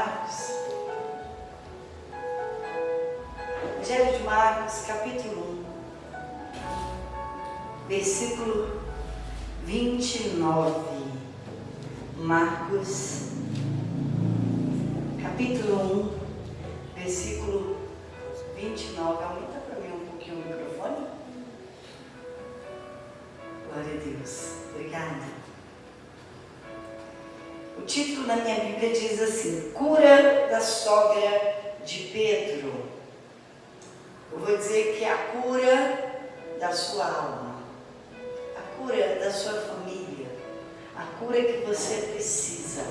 Marcos. Evangelho de Marcos, capítulo 1, versículo 29. Marcos, capítulo 1, versículo 29. Aumenta para mim um pouquinho o microfone. Glória a Deus. Obrigada. O título da minha Bíblia diz assim: Cura da sogra de Pedro. Eu vou dizer que é a cura da sua alma, a cura da sua família, a cura que você precisa,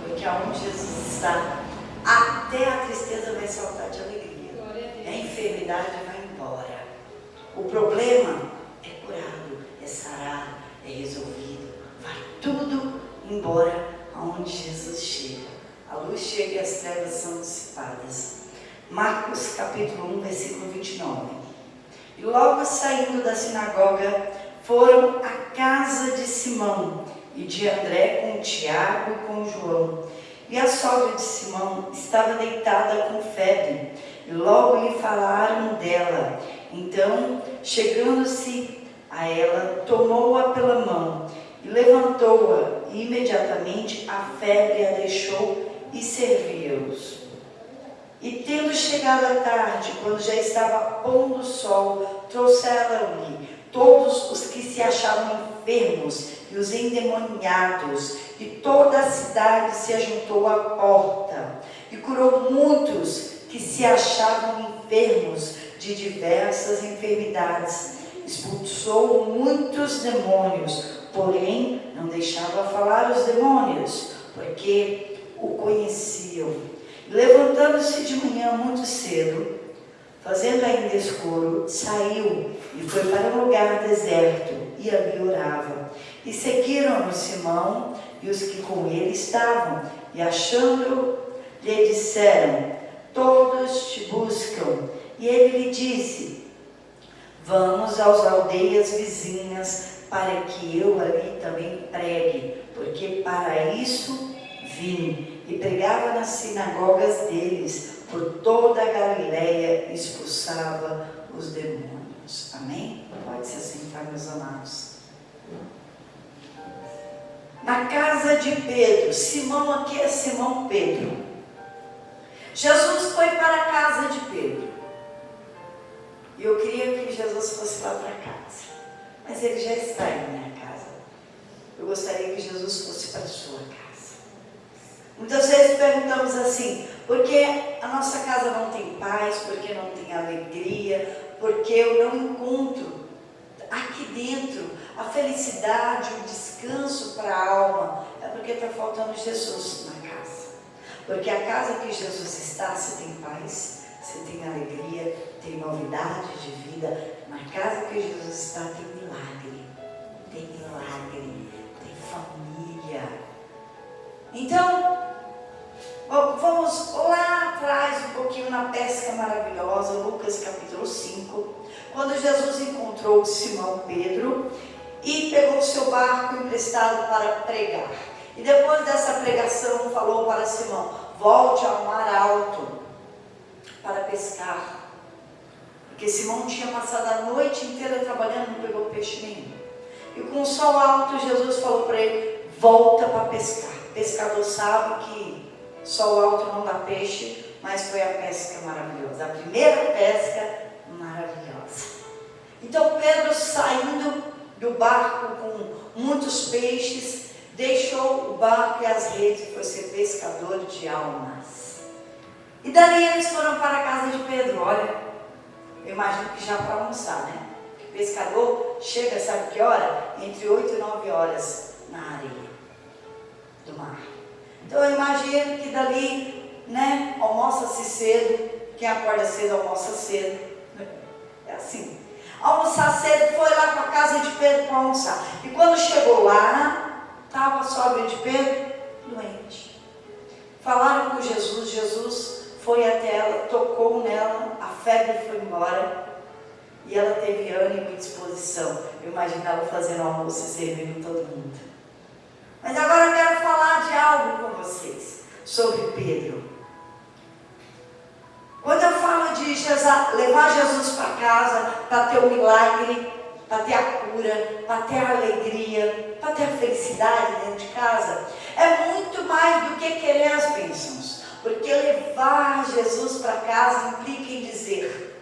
porque aonde Jesus está, até a tristeza vai saltar de alegria, a enfermidade vai embora, o problema é curado, é sarado, é resolvido, vai tudo embora aonde Jesus chega. A luz chega e as trevas são dissipadas. Marcos capítulo 1, versículo 29. E logo saindo da sinagoga, foram à casa de Simão e de André com Tiago e com João. E a sogra de Simão estava deitada com febre, e logo lhe falaram dela. Então, chegando-se a ela, tomou-a pela mão e levantou-a, e imediatamente a febre a deixou e servia-os. E tendo chegado a tarde, quando já estava pondo o sol, trouxeram-lhe todos os que se achavam enfermos e os endemoniados, e toda a cidade se ajuntou à porta, e curou muitos que se achavam enfermos de diversas enfermidades. Expulsou muitos demônios, porém não deixava falar os demônios, porque o conheciam. Levantando-se de manhã muito cedo, fazendo ainda escuro, saiu e foi para um lugar deserto, e ali orava. E seguiram-no Simão e os que com ele estavam, e achando-o, lhe disseram: todos te buscam. E ele lhe disse: vamos às aldeias vizinhas, para que eu ali também pregue, porque para isso vim. E pregava nas sinagogas deles, por toda a Galileia, e expulsava os demônios. Amém? Pode se assentar, meus amados. Na casa de Pedro, Simão aqui é Simão Pedro. Jesus foi para a casa de Pedro. E eu queria que Jesus fosse lá para casa, mas ele já está em minha casa. Eu gostaria que Jesus fosse para a sua casa. Muitas vezes perguntamos assim: por que a nossa casa não tem paz? Por que não tem alegria? Por que eu não encontro aqui dentro a felicidade, o descanso para a alma? É porque está faltando Jesus na casa. Porque a casa que Jesus está, você tem paz, você tem alegria, tem novidade de vida. Na casa que Jesus está, tem milagre, tem família. Então, vamos lá atrás um pouquinho na pesca maravilhosa, Lucas capítulo 5, quando Jesus encontrou Simão Pedro e pegou o seu barco emprestado para pregar. E depois dessa pregação falou para Simão: volte ao mar alto para pescar. Porque Simão tinha passado a noite inteira trabalhando, não pegou peixe nenhum. E com o sol alto, Jesus falou para ele: volta para pescar. O pescador sabe que sol alto não dá peixe, mas foi a pesca maravilhosa, a primeira pesca maravilhosa. Então Pedro, saindo do barco com muitos peixes, deixou o barco e as redes e foi ser pescador de almas. E dali eles foram para a casa de Pedro. Olha, eu imagino que já para almoçar, né? O pescador chega, sabe que hora? Entre 8 e 9 horas na areia do mar. Então eu imagino que dali, né, almoça-se cedo. Quem acorda cedo, almoça cedo. É assim. Almoçar cedo, foi lá para a casa de Pedro para almoçar. E quando chegou lá, estava a sogra de Pedro doente. Falaram com Jesus, Jesus foi até ela, tocou nela, a febre foi embora e ela teve ânimo e disposição. Eu imagino ela fazendo almoço e servindo todo mundo. Mas agora eu quero falar de algo com vocês, sobre Pedro. Quando eu falo de levar Jesus para casa, para ter o milagre, para ter a cura, para ter a alegria, para ter a felicidade dentro de casa, é muito mais do que querer as bênçãos. Porque levar Jesus para casa implica em dizer: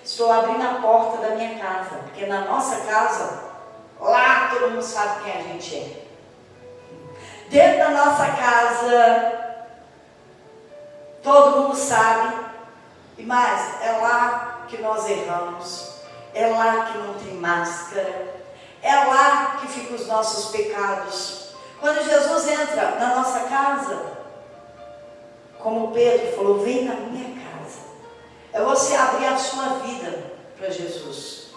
estou abrindo a porta da minha casa, porque na nossa casa, lá todo mundo sabe quem a gente é. Dentro da nossa casa, todo mundo sabe, e mais, é lá que nós erramos, é lá que não tem máscara, é lá que ficam os nossos pecados. Quando Jesus entra na nossa casa, como Pedro falou, vem na minha casa, é você abrir a sua vida para Jesus.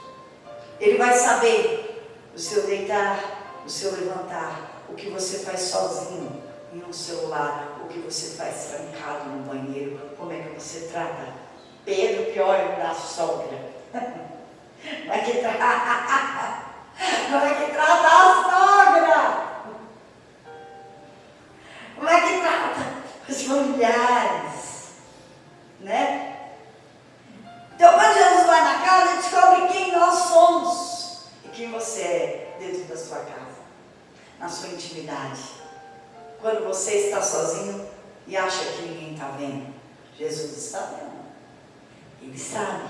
Ele vai saber o seu deitar, o seu levantar, o que você faz sozinho em um celular, o que você faz trancado no banheiro, como é que você trata Pedro, pior da sogra. Como é que trata? Como é que trata a sogra? Como é que trata os familiares? Né? Então, quando Jesus vai na casa, ele descobre quem nós somos e quem você é dentro da sua casa, na sua intimidade. Quando você está sozinho e acha que ninguém está vendo, Jesus está vendo. Ele sabe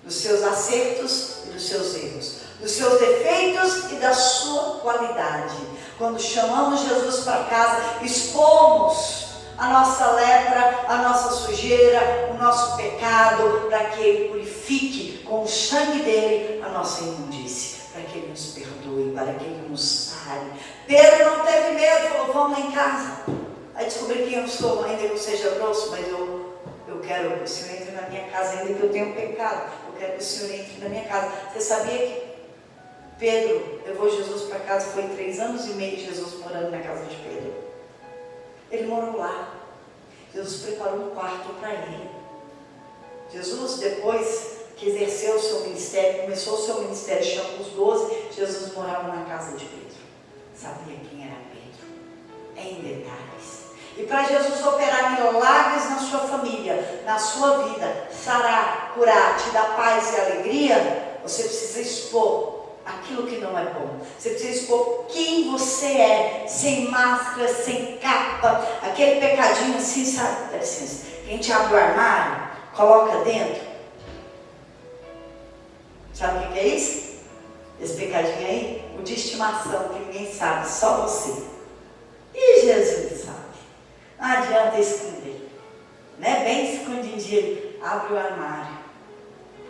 dos seus acertos e dos seus erros, dos seus defeitos e da sua qualidade. Quando chamamos Jesus para casa, expomos a nossa lepra, a nossa sujeira, o nosso pecado, para que Ele purifique com o sangue dele a nossa imundície, para que Ele nos perdoe, para que Ele nos sare. Pedro não teve medo, falou: vamos lá em casa. Aí descobri quem eu sou, ainda que eu seja grosso, mas eu quero que o Senhor entre na minha casa, ainda que eu tenha um pecado, eu quero que o Senhor entre na minha casa. Você sabia que Pedro levou Jesus para casa? Foi 3 anos e meio Jesus morando na casa de Pedro. Ele morou lá. Jesus preparou um quarto para ele. Jesus, depois que exerceu o seu ministério, começou o seu ministério, chamou os 12, Jesus morava na casa de Pedro. Sabia quem era Pedro? Em detalhes. E para Jesus operar milagres na sua família, na sua vida, sarar, curar, te dar paz e alegria, você precisa expor aquilo que não é bom. Você precisa expor quem você é, sem máscara, sem capa, aquele pecadinho assim, sabe? Dá licença, que a gente abre o armário, coloca dentro. Sabe o que é isso? Esse pecadinho aí, o de estimação, que ninguém sabe, só você. E Jesus sabe. Não adianta esconder, né? Bem escondidinho, abre o armário,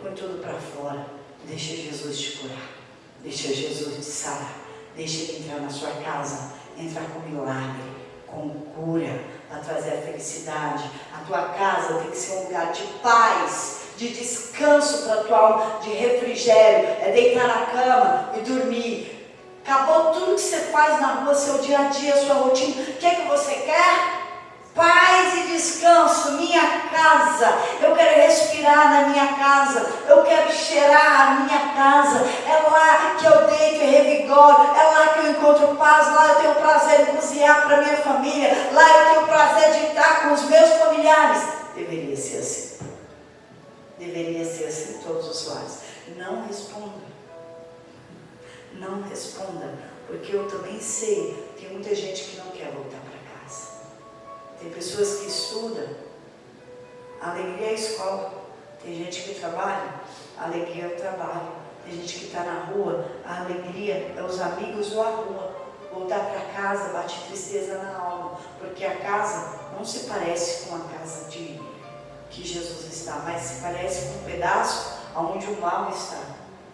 põe tudo para fora, deixa Jesus te curar, deixa Jesus te sarar, deixa Ele entrar na sua casa, entrar com milagre, com cura, para trazer a felicidade. A tua casa tem que ser um lugar de paz, de descanso para a tua alma, de refrigério, é deitar na cama e dormir. Acabou tudo que você faz na rua, seu dia a dia, sua rotina. O que é que você quer? Paz e descanso, minha casa. Eu quero respirar na minha casa, eu quero cheirar a minha casa. É lá que eu deito e revigoro, é lá que eu encontro paz. Lá eu tenho prazer em cozinhar para minha família, lá eu tenho prazer de estar com os meus familiares. Deveria ser assim. Deveria ser assim em todos os lares. Não responda. Não responda, porque eu também sei, tem muita gente que não quer voltar para casa. Tem pessoas que estudam, a alegria é a escola. Tem gente que trabalha, a alegria é o trabalho. Tem gente que está na rua, a alegria é os amigos ou a rua. Voltar para casa bate tristeza na alma, porque a casa não se parece com a casa que Jesus está, mas se parece com um pedaço onde o mal está.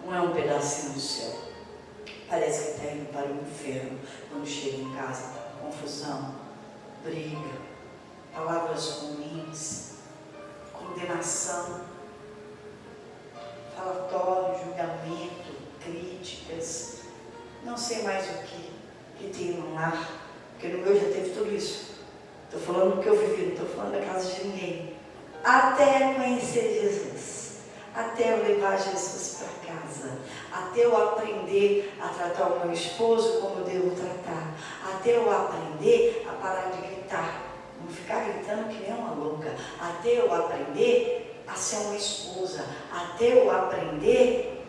Não é um pedacinho do céu. Parece que está indo para o inferno quando chega em casa. Confusão, briga, palavras ruins, condenação, falatório, julgamento, críticas, não sei mais o que tem no lar, porque no meu já teve tudo isso. Estou falando do que eu vivi, não estou falando da casa de ninguém. Até conhecer Jesus, até eu levar Jesus para casa, até eu aprender a tratar o meu esposo como eu devo tratar, até eu aprender a parar de gritar, não ficar gritando que nem uma louca, até eu aprender a ser uma esposa, até eu aprender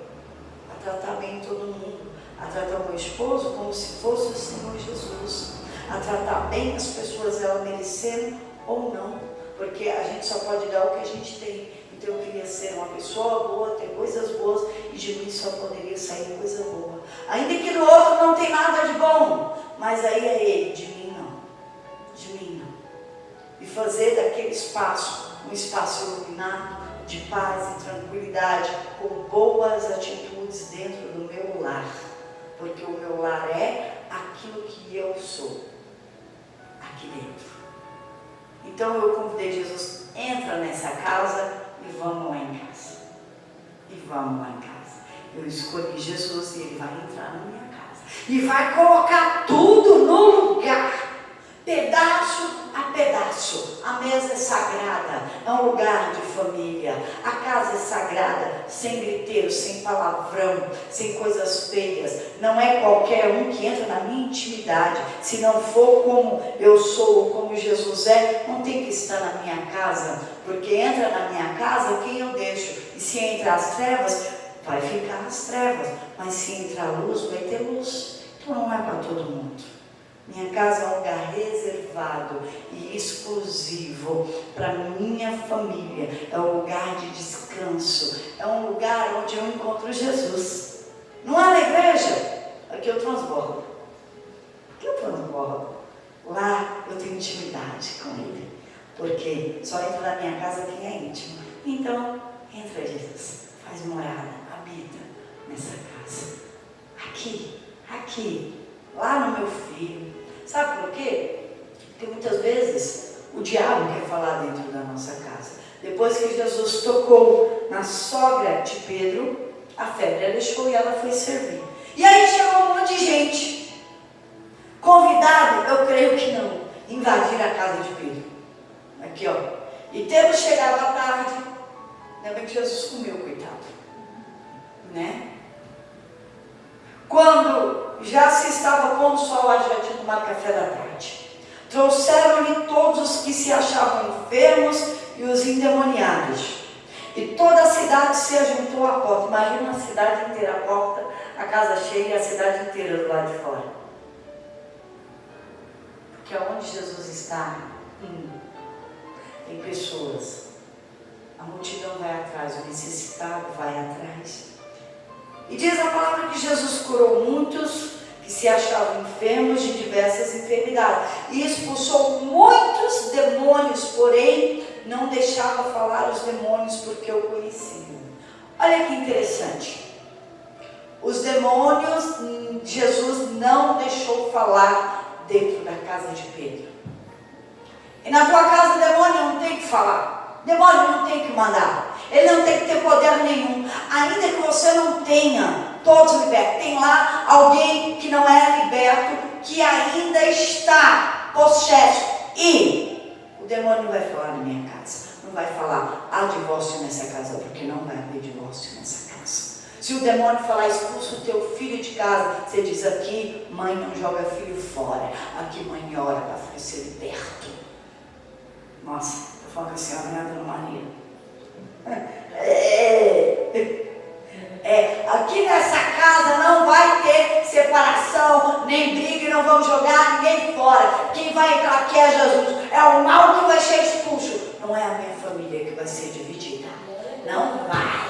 a tratar bem todo mundo, a tratar o meu esposo como se fosse o Senhor Jesus, a tratar bem as pessoas, elas merecendo ou não, porque a gente só pode dar o que a gente tem. Então eu queria ser uma pessoa boa, ter coisas boas, e de mim só poderia sair coisa boa, ainda que do outro não tem nada de bom, mas aí é ele, de mim não, e fazer daquele espaço um espaço iluminado, de paz e tranquilidade, com boas atitudes dentro do meu lar, porque o meu lar é aquilo que eu sou, aqui dentro. Então eu convidei Jesus, entra nessa casa e vamos lá em casa. Eu escolhi Jesus e ele vai entrar na minha casa. E vai colocar tudo no lugar, pedaço a pedaço. A mesa é sagrada, é um lugar de família. A casa é sagrada, sem griteiro, sem palavrão, sem coisas feias. Não é qualquer um que entra na minha intimidade. Se não for como eu sou, como Jesus é, não tem que estar na minha casa. Porque entra na minha casa quem eu deixo. E se entra as trevas, vai ficar as trevas. Mas se entrar a luz, vai ter luz. Então não é para todo mundo. Minha casa é um lugar reservado e exclusivo para minha família. É um lugar de descanso. É um lugar onde eu encontro Jesus. Não é na igreja. Aqui eu transbordo. Lá eu tenho intimidade com Ele. Porque só entra na minha casa quem é íntimo. Então, entra Jesus. Faz morada, habita nessa casa. Aqui. Lá no meu filho. Sabe por quê? Porque muitas vezes o diabo quer falar dentro da nossa casa. Depois que Jesus tocou na sogra de Pedro, a febre deixou e ela foi servir. E aí chegou um monte de gente. Convidado, eu creio que não, invadir a casa de Pedro. Aqui, ó. E Pedro chegava à tarde, ainda bem que Jesus comeu, coitado. Né? Quando já se estava pondo o sol, já tinha tomado café da tarde. Trouxeram-lhe todos os que se achavam enfermos e os endemoniados. E toda a cidade se ajuntou à porta. Imagina a cidade inteira, a porta, a casa cheia e a cidade inteira do lado de fora. Porque aonde Jesus está, tem pessoas. A multidão vai atrás, o necessitado vai atrás. E diz a palavra que Jesus curou muitos que se achavam enfermos de diversas enfermidades. E expulsou muitos demônios, porém não deixava falar os demônios porque o conheciam. Olha que interessante. Os demônios, Jesus não deixou falar dentro da casa de Pedro. E na tua casa o demônio não tem que falar. O demônio não tem que mandar. Ele não tem que ter poder nenhum. Ainda que você não tenha todos libertos. Tem lá alguém que não é liberto, que ainda está possesso. E o demônio não vai falar na minha casa. Não vai falar, há divórcio nessa casa, porque não vai haver divórcio nessa casa. Se o demônio falar, expulsa o teu filho de casa, você diz aqui, mãe não joga filho fora. Aqui mãe ora para filho ser liberto. Nossa, estou falando com a senhora, né, dona Maria? Aqui nessa casa não vai ter separação, nem briga, e não vamos jogar ninguém fora. Quem vai entrar aqui é Jesus. É o mal que vai ser expulso. Não é a minha família que vai ser dividida. Não vai.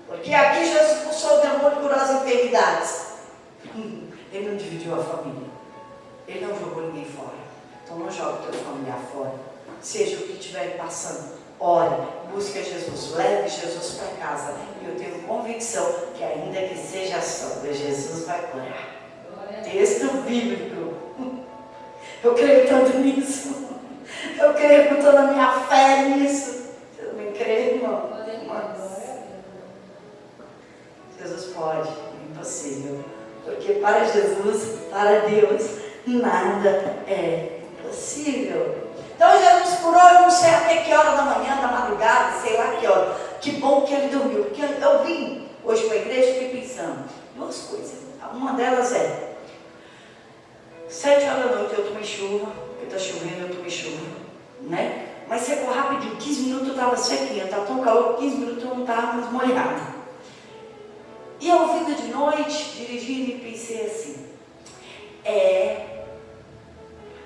Porque aqui Jesus expulsou o demônio por as enfermidades. Ele não dividiu a família. Ele não jogou ninguém fora. Então não joga o teu familiar fora. Seja o que estiver passando. Ore, busque Jesus, leve Jesus para casa. E eu tenho convicção que ainda que seja a sogra, Jesus vai curar. Texto bíblico. Eu creio tanto nisso. Eu creio com toda a minha fé nisso. Você também crê, irmão? Jesus pode, é impossível. Porque para Jesus, para Deus, nada é impossível. Então Jesus curou, eu não sei até que hora da manhã, da madrugada, sei lá que hora. que bom que ele dormiu. Porque eu vim hoje para a igreja e fiquei pensando duas coisas. Uma delas é 7 horas da noite eu tomei chuva, porque está chovendo, eu tomei chuva, né? Mas secou rapidinho, 15 minutos eu estava sequinha, estava tão calor que 15 minutos eu não estava mais molhada. E eu vindo de noite, dirigindo e pensei assim,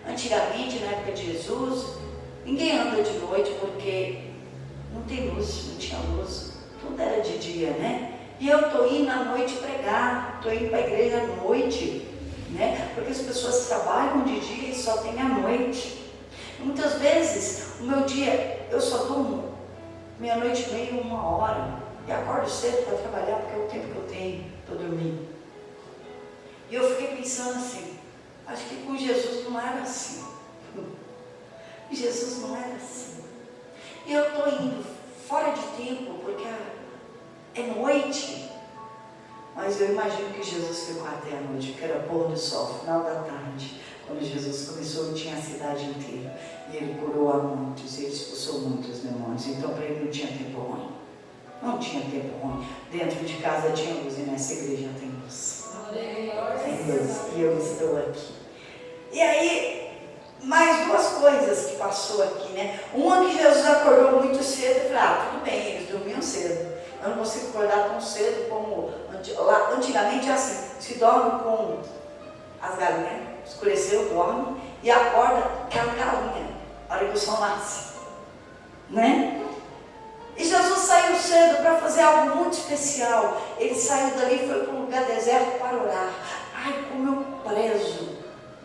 antigamente, na época de Jesus, ninguém anda de noite porque não tem luz, não tinha luz, tudo era de dia, né? E eu estou indo à noite pregar, estou indo para a igreja à noite, né? Porque as pessoas trabalham de dia e só tem à noite. E muitas vezes, o meu dia, eu só durmo meia-noite e meia, 1h, e acordo cedo para trabalhar, porque é o tempo que eu tenho para dormir. E eu fiquei pensando assim, acho que com Jesus não era assim. Jesus não era assim. E eu estou indo fora de tempo, porque é noite. Mas eu imagino que Jesus ficou até a noite, porque era pôr do sol, final da tarde. Quando Jesus começou, tinha a cidade inteira. E ele curou a muitos, ele expulsou muitos demônios. Então para ele não tinha tempo ruim. Não tinha tempo ruim. Dentro de casa tinha luz, e nessa igreja tem luz. Tem luz, e eu estou aqui. E aí, mais duas coisas que passou aqui, né? Uma que Jesus acordou muito cedo, e falei, tudo bem, eles dormiam cedo. Eu não consigo acordar tão cedo como antigamente é assim, se dorme com as galinhas, escureceu, dorme, e acorda aquela galinha, a hora que o sol nasce, né? E Jesus saiu cedo para fazer algo muito especial. Ele saiu dali e foi para um lugar deserto para orar. Ai, como eu prezo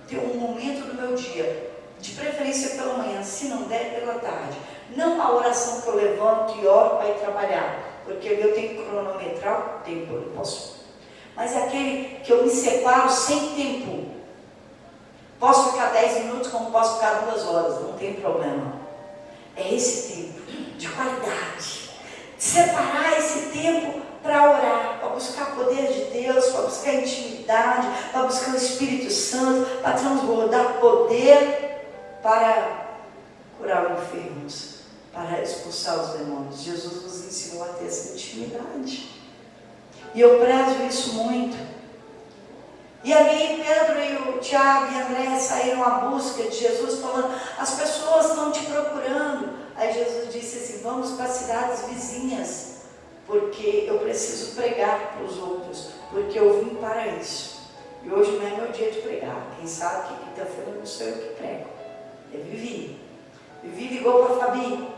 ter um momento do meu dia, de preferência pela manhã, se não der, pela tarde. Não a oração que eu levanto e oro para ir trabalhar, porque eu tenho que cronometrar o tempo, eu não posso. Mas é aquele que eu me separo sem tempo. Posso ficar 10 minutos, como posso ficar 2 horas, não tem problema. É esse tempo de qualidade. Separar esse tempo para orar, para buscar o poder de Deus, para buscar intimidade, para buscar o Espírito Santo, para transbordar poder, para curar os enfermos, para expulsar os demônios. Jesus nos ensinou a ter essa intimidade. E eu prezo isso muito. E ali Pedro e o Tiago e André saíram à busca de Jesus, falando, as pessoas estão te procurando. Aí Jesus disse assim, vamos para as cidades vizinhas, porque eu preciso pregar para os outros, porque eu vim para isso. E hoje não é meu dia de pregar. Quem sabe que quinta-feira não sou eu que prego. É Vivi. Vivi ligou para a Fabi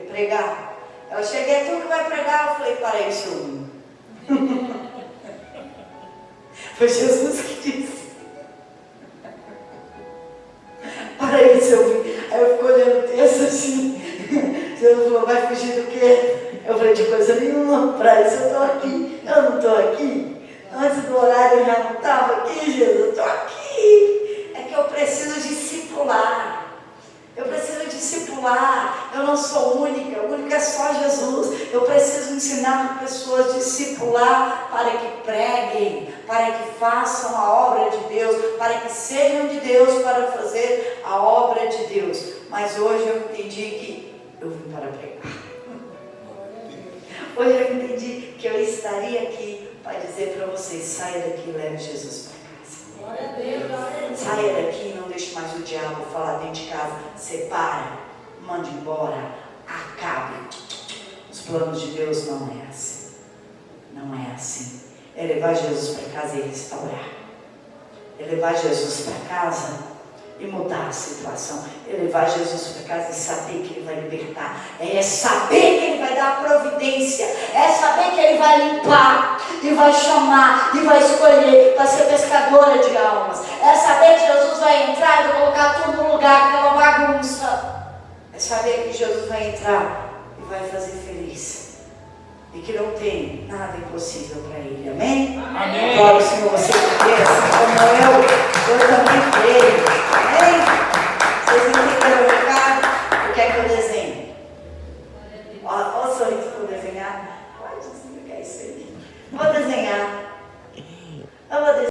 pregar. Ela chega, é tu que vai pregar? Eu falei, para isso eu vim. Foi Jesus que disse. Para isso eu vim. Aí eu fico olhando o texto assim. Jesus falou, vai fugir do quê? Eu falei, de coisa nenhuma, para isso eu estou aqui. Eu não estou aqui. Antes do horário eu já não estava aqui, Jesus, eu estou aqui. É que eu preciso discipular. Eu preciso discipular. Eu não sou única, o único é só Jesus. Eu preciso ensinar pessoas a discipular para que preguem, para que façam a obra de Deus, para que sejam de Deus para fazer a obra de Deus. Mas hoje eu entendi que eu vim para pregar. Hoje eu entendi que eu estaria aqui para dizer para vocês, saia daqui e leve Jesus para casa. Saia daqui e não deixe mais o diabo falar dentro de casa. Separa, mande embora, acabe. Os planos de Deus não é assim. Não é assim. É levar Jesus para casa e restaurar. É levar Jesus para casa e mudar a situação. É levar Jesus para casa e saber que Ele vai libertar. É saber que Ele vai dar a providência. É saber que Ele vai limpar e vai chamar e vai escolher para ser pescadora de almas. É saber que Jesus vai entrar e vai colocar tudo no lugar, aquela bagunça. É saber que Jesus vai entrar e vai fazer feliz. E que não tem nada impossível para Ele. Amém? Amém. Glória ao Senhor, você que crê assim como eu também creio.